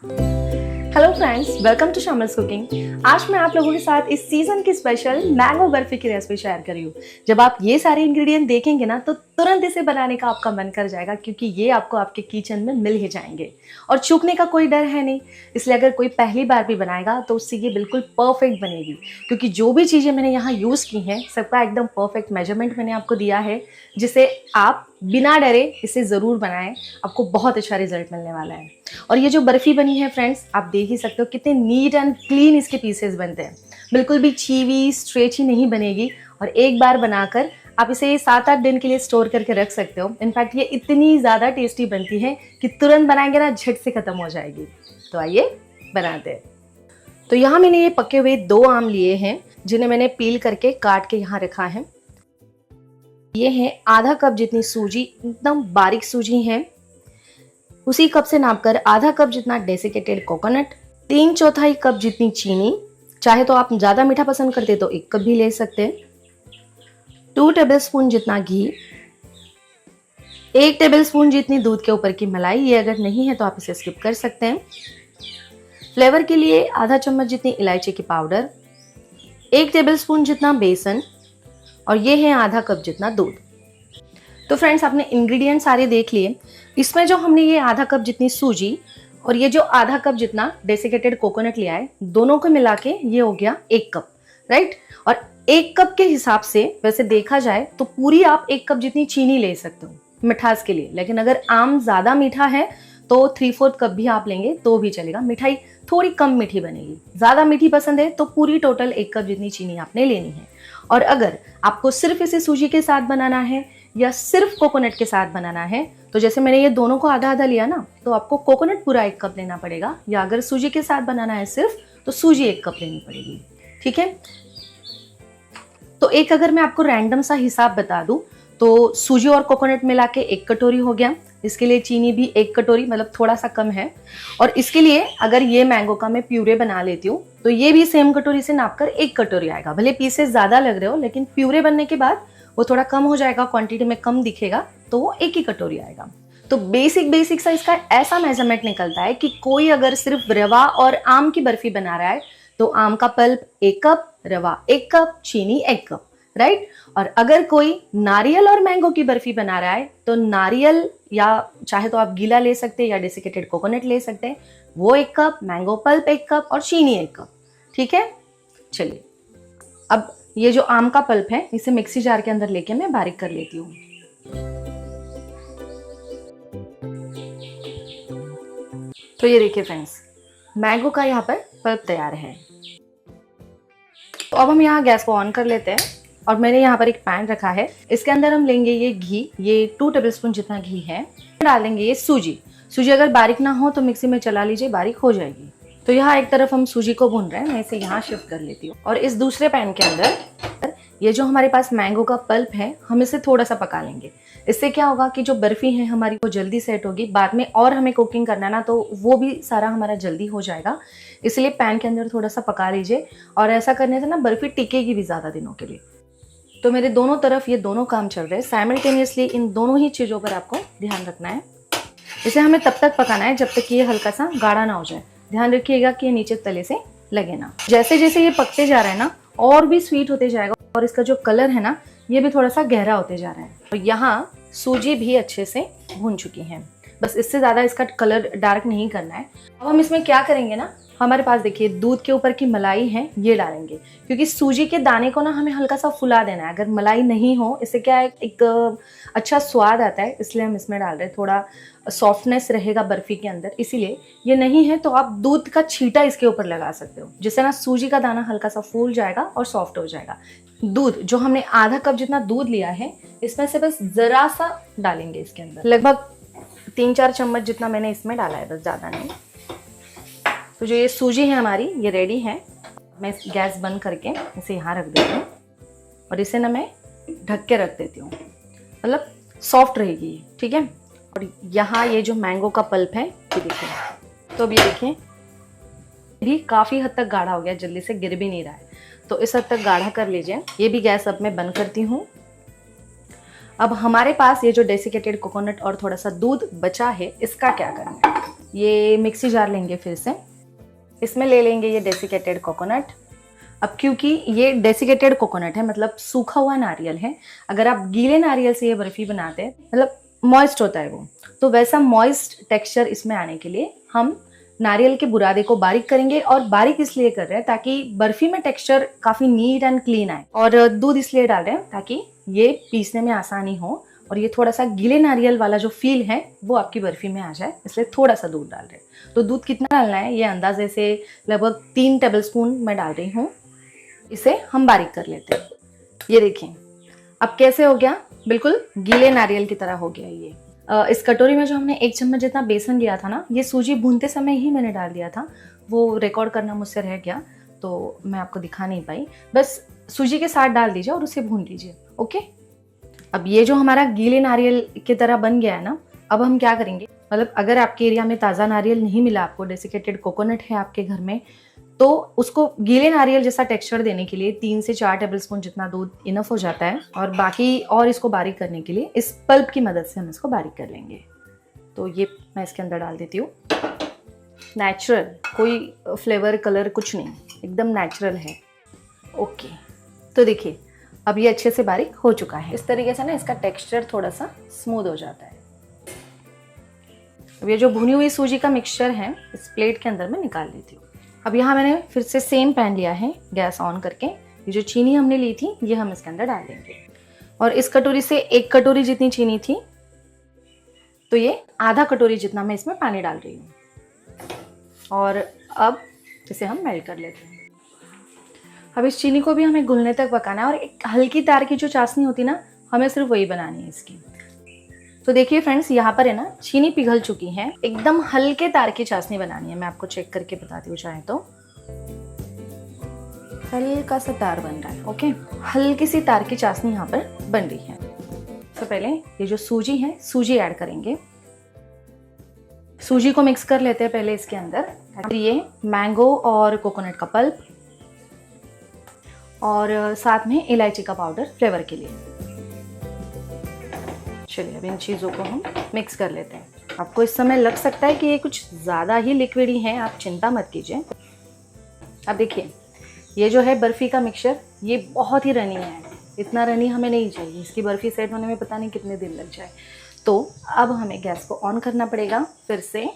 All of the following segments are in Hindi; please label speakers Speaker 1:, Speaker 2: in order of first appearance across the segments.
Speaker 1: Hello friends, welcome to Shamal's cooking. आज मैं आप लोगों के साथ इस सीजन की स्पेशल मैंगो बर्फी की रेसिपी शेयर कर रही हूँ। जब आप ये सारे इंग्रेडिएंट देखेंगे ना तो तुरंत इसे बनाने का आपका मन कर जाएगा, क्योंकि ये आपको आपके किचन में मिल ही जाएंगे और चूकने का कोई डर है नहीं। इसलिए अगर कोई पहली बार भी बनाएगा तो उससे ये बिल्कुल परफेक्ट बनेगी, क्योंकि जो भी चीज़ें मैंने यहाँ यूज़ की हैं सबका एकदम परफेक्ट मेजरमेंट मैंने आपको दिया है, जिसे आप बिना डरे इसे ज़रूर बनाएं। आपको बहुत अच्छा रिजल्ट मिलने वाला है। और ये जो बर्फ़ी बनी है फ्रेंड्स, आप देख ही सकते हो कितने नीट एंड क्लीन इसके पीसेस बनते हैं। बिल्कुल भी चीवी स्ट्रेची नहीं बनेगी और एक बार बनाकर आप इसे 7-8 दिन के लिए स्टोर करके रख सकते हो। इनफैक्ट ये इतनी ज़्यादा टेस्टी बनती है कि तुरंत बनाएंगे ना झट से ख़त्म हो जाएगी। तो आइए बनाते हैं। तो यहाँ मैंने ये पके हुए 2 आम लिए हैं, जिन्हें मैंने पील करके काट के यहाँ रखा है। ये है आधा कप जितनी सूजी, एकदम बारीक सूजी है। उसी कप से नापकर आधा कप जितना डेसिकेटेड कोकोनट, 3/4 कप जितनी चीनी, चाहे तो आप ज़्यादा मीठा पसंद करते तो 1 कप भी ले सकते हैं। 2 टेबलस्पून जितना घी, 1 टेबलस्पून जितनी दूध के ऊपर की मलाई, ये अगर नहीं है तो आप इसे स्किप कर सकते हैं। फ्लेवर के लिए आधा चम्मच जितनी इलायची की पाउडर, 1 टेबलस्पून जितना बेसन और ये है आधा कप जितना दूध। तो फ्रेंड्स, आपने इंग्रेडिएंट सारे देख लिए। इसमें जो हमने ये आधा कप जितनी सूजी और ये जो आधा कप जितना डेसिकेटेड कोकोनट लिया है, दोनों को मिला के ये हो गया 1 कप, राइट। और 1 कप के हिसाब से वैसे देखा जाए तो पूरी आप 1 कप जितनी चीनी ले सकते हो मिठास के लिए, लेकिन अगर आम ज़्यादा मीठा है तो 3/4 कप भी आप लेंगे तो भी चलेगा। मिठाई थोड़ी कम मीठी बनेगी। ज़्यादा मीठी पसंद है तो पूरी टोटल 1 कप जितनी चीनी आपने लेनी है। और अगर आपको सिर्फ इसे सूजी के साथ बनाना है या सिर्फ कोकोनट के साथ बनाना है, तो जैसे मैंने ये दोनों को आधा आधा लिया ना, तो आपको कोकोनट पूरा 1 कप लेना पड़ेगा, या अगर सूजी के साथ बनाना है सिर्फ तो सूजी 1 कप लेनी पड़ेगी, ठीक है। तो एक अगर मैं आपको रैंडम सा हिसाब बता दूं तो सूजी और कोकोनट मिला के 1 कटोरी हो गया। इसके लिए चीनी भी 1 कटोरी, मतलब थोड़ा सा कम है। और इसके लिए अगर ये मैंगो का मैं प्यूरे बना लेती हूँ तो ये भी सेम कटोरी से नापकर 1 कटोरी आएगा। भले पीसेस ज्यादा लग रहे हो, लेकिन प्यूरे बनने के बाद वो थोड़ा कम हो जाएगा, क्वांटिटी में कम दिखेगा, तो वो 1 ही कटोरी आएगा। तो बेसिक सा इसका ऐसा मेजरमेंट निकलता है कि कोई अगर सिर्फ रवा और आम की बर्फी बना रहा है तो आम का पल्प 1 कप, रवा 1 कप, चीनी 1 कप, राइट। और अगर कोई नारियल और मैंगो की बर्फी बना रहा है तो नारियल, या चाहे तो आप गीला ले सकते हैं या डेसिकेटेड कोकोनट ले सकते हैं, वो 1 कप, मैंगो पल्प 1 कप और चीनी 1 कप, ठीक है। चलिए, अब ये जो आम का पल्प है इसे मिक्सी जार के अंदर लेके मैं बारीक कर लेती हूँ। तो ये देखिए फ्रेंड्स, मैंगो का यहाँ पर पल्प तैयार है। तो अब हम यहाँ गैस को ऑन कर लेते हैं और मैंने यहाँ पर एक पैन रखा है। इसके अंदर हम लेंगे ये घी, ये 2 टेबलस्पून जितना घी है। डालेंगे ये सूजी। सूजी अगर बारीक ना हो तो मिक्सी में चला लीजिए, बारीक हो जाएगी। तो यहाँ एक तरफ हम सूजी को भून रहे हैं, मैं इसे यहाँ शिफ्ट कर लेती हूँ। और इस दूसरे पैन के अंदर ये जो हमारे पास मैंगो का पल्प है, हम इसे थोड़ा सा पका लेंगे। इससे क्या होगा कि जो बर्फी है हमारी वो जल्दी सेट होगी। बाद में और हमें कुकिंग करना ना, तो वो भी सारा हमारा जल्दी हो जाएगा। इसलिए पैन के अंदर थोड़ा सा पका लीजिए, और ऐसा करने से ना बर्फी टिकेगी भी ज़्यादा दिनों के लिए। तो मेरे दोनों तरफ ये दोनों काम चल रहे हैं साइमल्टेनियसली। इन दोनों ही चीज़ों पर आपको ध्यान रखना है। इसे हमें तब तक पकाना है जब तक कि ये हल्का सा गाढ़ा ना हो जाए। ध्यान रखिएगा कि ये नीचे तले से लगे ना। जैसे जैसे ये पकते जा रहा है ना, और भी स्वीट होते जाएगा, और इसका जो कलर है ना ये भी थोड़ा सा गहरा होते जा रहा है। तो यहाँ सूजी भी अच्छे से भून चुकी है, बस इससे ज़्यादा इसका कलर डार्क नहीं करना है। अब हम इसमें क्या करेंगे ना, हमारे पास देखिए दूध के ऊपर की मलाई है, ये डालेंगे, क्योंकि सूजी के दाने को ना हमें हल्का सा फुला देना है। अगर मलाई नहीं हो, इससे क्या है, एक अच्छा स्वाद आता है, इसलिए हम इसमें डाल रहे हैं। थोड़ा सॉफ्टनेस रहेगा बर्फी के अंदर, इसीलिए। ये नहीं है तो आप दूध का छींटा इसके ऊपर लगा सकते हो, जिससे ना सूजी का दाना हल्का सा फूल जाएगा और सॉफ्ट हो जाएगा। दूध जो हमने आधा कप जितना दूध लिया है, इसमें से बस जरा सा डालेंगे इसके अंदर। लगभग 3-4 चम्मच जितना मैंने इसमें डाला है, बस ज़्यादा नहीं। तो जो ये सूजी है हमारी, ये रेडी है। मैं गैस बंद करके इसे यहाँ रख देती हूँ और इसे ना मैं ढक के रख देती हूँ, मतलब सॉफ्ट रहेगी, ठीक है। और यहाँ ये जो मैंगो का पल्प है, ये देखिए, तो अब ये देखिए भी काफ़ी हद तक गाढ़ा हो गया, जल्दी से गिर भी नहीं रहा है। तो इस हद तक गाढ़ा कर लीजिए। ये भी गैस अब मैं बंद करती हूँ। अब हमारे पास ये जो डेसिकेटेड कोकोनट और थोड़ा सा दूध बचा है, इसका क्या करना है। ये मिक्सी जार लेंगे फिर से, इसमें ले लेंगे ये डेसिकेटेड कोकोनट। अब क्योंकि ये डेसिकेटेड कोकोनट है मतलब सूखा हुआ नारियल है, अगर आप गीले नारियल से ये बर्फी बनाते हैं मतलब मॉइस्ट होता है वो, तो वैसा मॉइस्ट टेक्सचर इसमें आने के लिए हम नारियल के बुरादे को बारीक करेंगे। और बारीक इसलिए कर रहे हैं ताकि बर्फी में टेक्सचर काफ़ी नीट एंड क्लीन आए। और दूध इसलिए डाल रहे हैं ताकि ये पीसने में आसानी हो और ये थोड़ा सा गीले नारियल वाला जो फील है वो आपकी बर्फी में आ जाए, इसलिए थोड़ा सा दूध डाल रहे हैं। तो दूध कितना डालना है ये अंदाजे से लगभग 3 टेबलस्पून मैं डाल रही हूँ। इसे हम बारीक कर लेते हैं। ये देखिए अब कैसे हो गया, बिल्कुल गीले नारियल की तरह हो गया ये। इस कटोरी में जो हमने 1 चम्मच जितना बेसन लिया था ना, ये सूजी भूनते समय ही मैंने डाल दिया था, वो रिकॉर्ड करना मुझसे रह गया तो मैं आपको दिखा नहीं पाई। बस सूजी के साथ डाल दीजिए और उसे भून लीजिए। ओके, अब ये जो हमारा गीले नारियल की तरह बन गया है ना, अब हम क्या करेंगे, मतलब अगर आपके एरिया में ताज़ा नारियल नहीं मिला, आपको डेसिकेटेड कोकोनट है आपके घर में, तो उसको गीले नारियल जैसा टेक्सचर देने के लिए 3 से 4 टेबलस्पून जितना दूध इनफ हो जाता है। और बाकी और इसको बारीक करने के लिए इस पल्प की मदद से हम इसको बारीक कर लेंगे। तो ये मैं इसके अंदर डाल देती हूँ। नेचुरल, कोई फ्लेवर कलर कुछ नहीं, एकदम नेचुरल है। ओके, तो देखिए अब ये अच्छे से बारीक हो चुका है। इस तरीके से ना इसका टेक्सचर थोड़ा सा स्मूथ हो जाता है। अब ये जो भुनी हुई सूजी का मिक्सचर है इस प्लेट के अंदर मैं निकाल लेती हूँ। अब यहाँ मैंने फिर से सेम पैन लिया है, गैस ऑन करके ये जो चीनी हमने ली थी ये हम इसके अंदर डाल देंगे। और इस कटोरी से 1 कटोरी जितनी चीनी थी, तो ये आधा कटोरी जितना मैं इसमें पानी डाल रही हूँ। और अब इसे हम मेल्ट कर लेते हैं। अब इस चीनी को भी हमें घुलने तक पकाना है और एक हल्की तार की जो चाशनी होती ना, हमें सिर्फ वही बनानी है इसकी। तो देखिए फ्रेंड्स, यहाँ पर है ना चीनी पिघल चुकी है, एकदम हल्के तार की चाशनी बनानी है। मैं आपको चेक करके बताती हूँ चाहे तो, हल्का सा तार बन रहा है। ओके, हल्की सी तार की चाशनी यहाँ पर बन रही है। तो पहले ये जो सूजी है, सूजी ऐड करेंगे। सूजी को मिक्स कर लेते हैं पहले इसके अंदर। ये मैंगो और कोकोनट का पल्प और साथ में इलायची का पाउडर फ्लेवर के लिए। चलिए अब इन चीज़ों को हम मिक्स कर लेते हैं। आपको इस समय लग सकता है कि ये कुछ ज़्यादा ही लिक्विडी है, आप चिंता मत कीजिए। अब देखिए ये जो है बर्फ़ी का मिक्सचर, ये बहुत ही रनी है, इतना रनी हमें नहीं चाहिए। इसकी बर्फ़ी सेट होने में पता नहीं कितने दिन लग जाए। तो अब हमें गैस को ऑन करना पड़ेगा, फिर से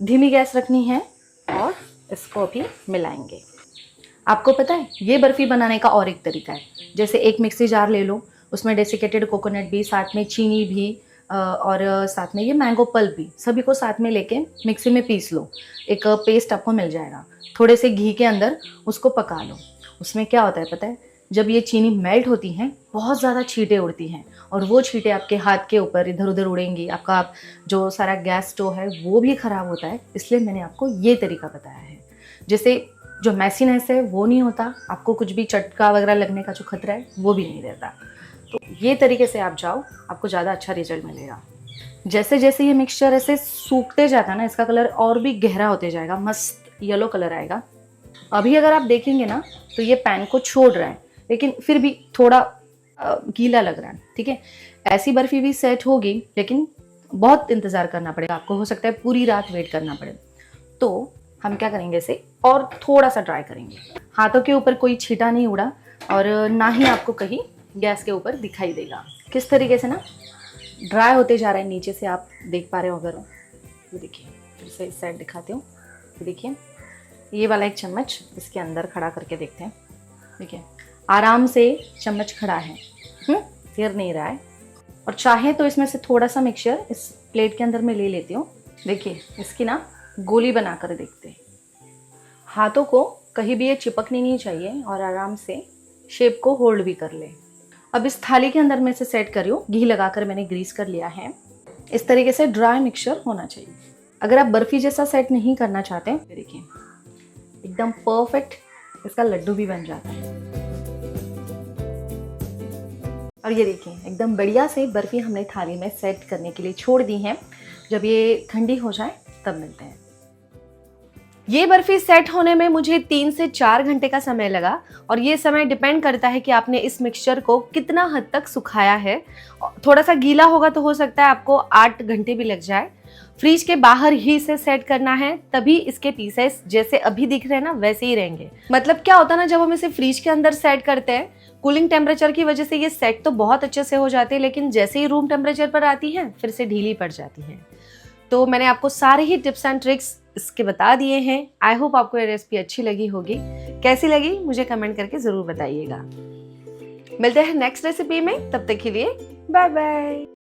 Speaker 1: धीमी गैस रखनी है और इसको भी मिलाएंगे। आपको पता है ये बर्फ़ी बनाने का और एक तरीका है, जैसे एक मिक्सी जार ले लो, उसमें डेसिकेटेड कोकोनट भी, साथ में चीनी भी और साथ में ये मैंगो पल्प भी, सभी को साथ में लेके मिक्सी में पीस लो। एक पेस्ट आपको मिल जाएगा। थोड़े से घी के अंदर उसको पका लो। उसमें क्या होता है पता है, जब ये चीनी मेल्ट होती हैं बहुत ज़्यादा छींटे उड़ती हैं और वो छींटे आपके हाथ के ऊपर इधर उधर उड़ेंगी। आपका जो सारा गैस स्टोव है वो भी ख़राब होता है। इसलिए मैंने आपको ये तरीका बताया है, जैसे जो मैसीनेस है वो नहीं होता, आपको कुछ भी चटका वगैरह लगने का जो खतरा है वो भी नहीं रहता। तो ये तरीके से आप जाओ, आपको ज़्यादा अच्छा रिजल्ट मिलेगा। जैसे जैसे ये मिक्सचर ऐसे सूखते जाता है ना, इसका कलर और भी गहरा होते जाएगा, मस्त येलो कलर आएगा। अभी अगर आप देखेंगे ना तो ये पैन को छोड़ रहा है, लेकिन फिर भी थोड़ा गीला लग रहा है। ठीक है, ऐसी बर्फ़ी भी सेट होगी, लेकिन बहुत इंतज़ार करना पड़ेगा आपको, हो सकता है पूरी रात वेट करना पड़े। तो हम क्या करेंगे, इसे और थोड़ा सा ड्राई करेंगे। हाथों के ऊपर कोई छींटा नहीं उड़ा और ना ही आपको कहीं गैस के ऊपर दिखाई देगा। किस तरीके से ना ड्राई होते जा रहा है नीचे से, आप देख पा रहे हो अगर। ये देखिए, फिर से इस साइड दिखाती हूँ। देखिए ये वाला एक चम्मच इसके अंदर खड़ा करके देखते हैं। देखिए आराम से चम्मच खड़ा है, गिर नहीं रहा है। और चाहे तो इसमें से थोड़ा सा मिक्सचर इस प्लेट के अंदर मैं ले लेती हूँ। देखिए इसकी ना गोली बना कर देखते हैं। हाथों को कहीं भी ये चिपकनी नहीं चाहिए और आराम से शेप को होल्ड भी कर ले। अब इस थाली के अंदर मैं इसे सेट कर रही हूँ, घी लगाकर मैंने ग्रीस कर लिया है। इस तरीके से ड्राई मिक्सचर होना चाहिए। अगर आप बर्फ़ी जैसा सेट नहीं करना चाहते, देखिए एकदम परफेक्ट इसका लड्डू भी बन जाता है। और ये देखिए एकदम बढ़िया से बर्फ़ी हमने थाली में सेट करने के लिए छोड़ दी है। जब ये ठंडी हो जाए तब मिलते हैं। ये बर्फ़ी सेट होने में मुझे 3 से 4 घंटे का समय लगा और ये समय डिपेंड करता है कि आपने इस मिक्सचर को कितना हद तक सुखाया है। थोड़ा सा गीला होगा तो हो सकता है आपको 8 घंटे भी लग जाए। फ्रिज के बाहर ही से सेट करना है, तभी इसके पीसेस जैसे अभी दिख रहे हैं ना वैसे ही रहेंगे। मतलब क्या होता है ना, जब हम इसे फ्रिज के अंदर सेट करते हैं, कूलिंग टेम्परेचर की वजह से ये सेट तो बहुत अच्छे से हो जाते हैं, लेकिन जैसे ही रूम टेम्परेचर पर आती है फिर से ढीली पड़ जाती है। तो मैंने आपको सारे ही टिप्स एंड ट्रिक्स इसके बता दिए हैं। आई होप आपको ये रेसिपी अच्छी लगी होगी। कैसी लगी मुझे कमेंट करके जरूर बताइएगा। मिलते हैं नेक्स्ट रेसिपी में, तब तक के लिए बाय बाय।